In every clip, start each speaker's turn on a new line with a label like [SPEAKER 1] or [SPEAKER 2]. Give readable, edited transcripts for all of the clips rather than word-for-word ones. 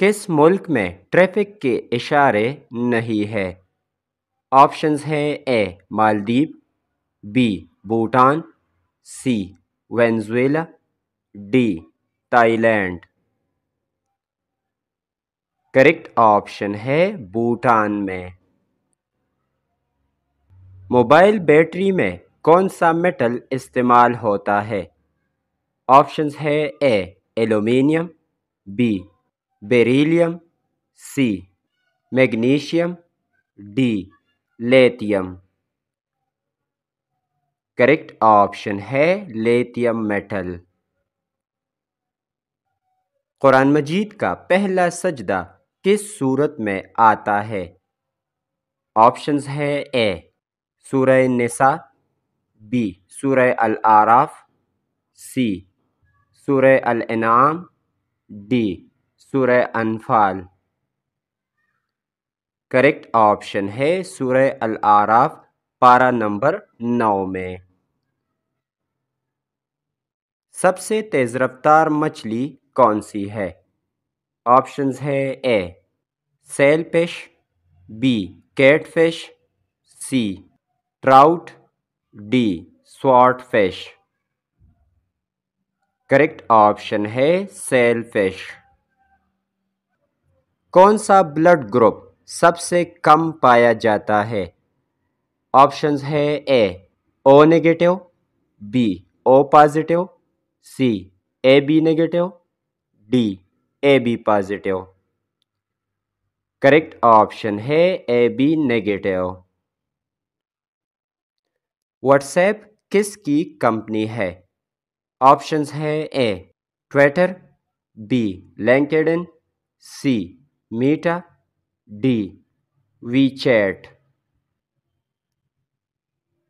[SPEAKER 1] किस मुल्क में ट्रैफिक के इशारे नहीं है? ऑप्शंस हैं A Maldives, B Bhutan, C Venezuela, D Thailand. Correct option है भूटान में। मोबाइल बैटरी में कौन सा मेटल इस्तेमाल होता है? ऑप्शंस है A aluminium, B beryllium, C magnesium, D lithium. Correct option है लिथियम मेटल। कुरान मजीद का पहला सजदा किस सूरत में आता है? ऑप्शंस है ए सूरह निसा, बी सूरह अल आराफ, सी सूरह अल अनाम, डी सूरह अनफाल। करेक्ट ऑप्शन है सूरह अल आराफ पारा नंबर 9 में। सबसे तेज रफ्तार मछली कौन सी है? ऑप्शंस है ए सेलफिश, बी कैटफिश, सी trout, D swordfish. Correct option है सेलफिश। कौन सा ब्लड ग्रुप सबसे कम पाया जाता है? ऑप्शंस है A O negative, B O positive, C A B negative, D A B positive. Correct option है ए बी नेगेटिव। व्हाट्सएप किसकी कंपनी है? ऑप्शंस है A Twitter, B LinkedIn, C Meta, D WeChat.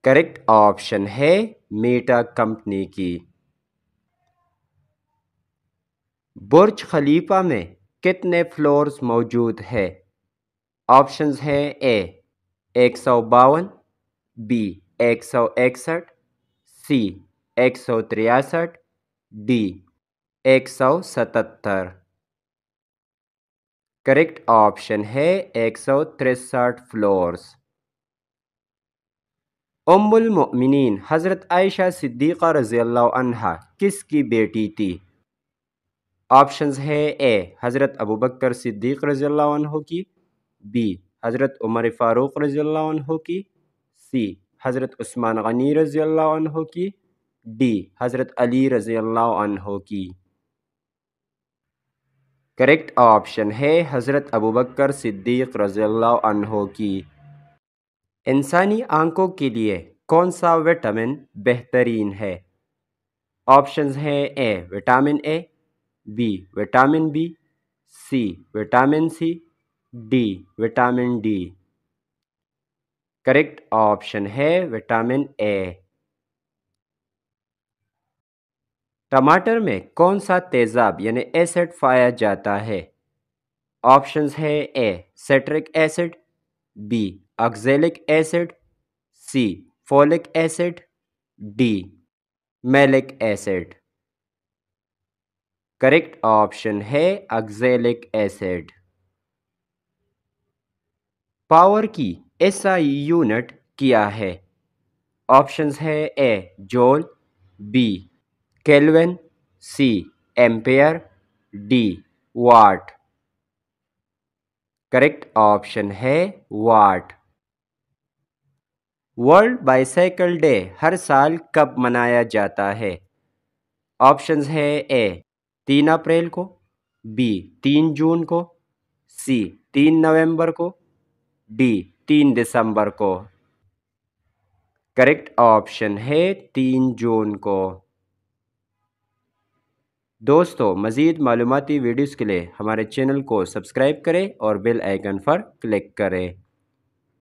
[SPEAKER 1] Correct option है Meta company की। बुर्ज खलीफा में कितने floors मौजूद है? ऑप्शंस है ए 152, बी 161, सी 163, डी 177। करेक्ट ऑप्शन है 163 फ्लोर्स। उम्मुल मोमिनीन हज़रत आयशा सिद्दीक़ा रज़ियल्लाहु अन्हा किसकी बेटी थी? ऑप्शंस है ए हज़रत अबू बकर सिद्दीक़ रज़ियल्लाहु अन्हु की, बी हज़रत उमर फ़ारूक़ रज़ियल्लाहु अन्हु की, सी हज़रत उस्मान गनी रज़ियल्लाहु अन्हु की, डी हज़रत अली रज़ियल्लाहु अन्हु की। करेक्ट ऑप्शन है हज़रत अबू बकर सिद्दीक़ रज़ियल्लाहु अन्हु की। इंसानी आंखों के लिए कौन सा विटामिन बेहतरीन है? ऑप्शंस हैं A vitamin A, B vitamin B, C vitamin C, D vitamin D. Correct option है विटामिन ए। टमाटर में कौन सा तेजाब यानी एसिड पाया जाता है? ऑप्शंस है A citric acid, B oxalic acid, C folic acid, D malic acid. Correct option है ऑक्जेलिक एसिड। पावर की एसआई यूनिट क्या है? ऑप्शंस है A joule, B kelvin, C ampere, D watt. Correct option है watt. World bicycle day हर साल कब मनाया जाता है? ऑप्शंस है ए 3 अप्रैल को, बी 3 जून को, सी 3 नवंबर को, डी 3 दिसंबर को। करेक्ट ऑप्शन है 3 जून को। दोस्तों मज़ीद मालूमाती वीडियोज़ के लिए हमारे चैनल को सब्सक्राइब करें और बेल आइकन पर क्लिक करें।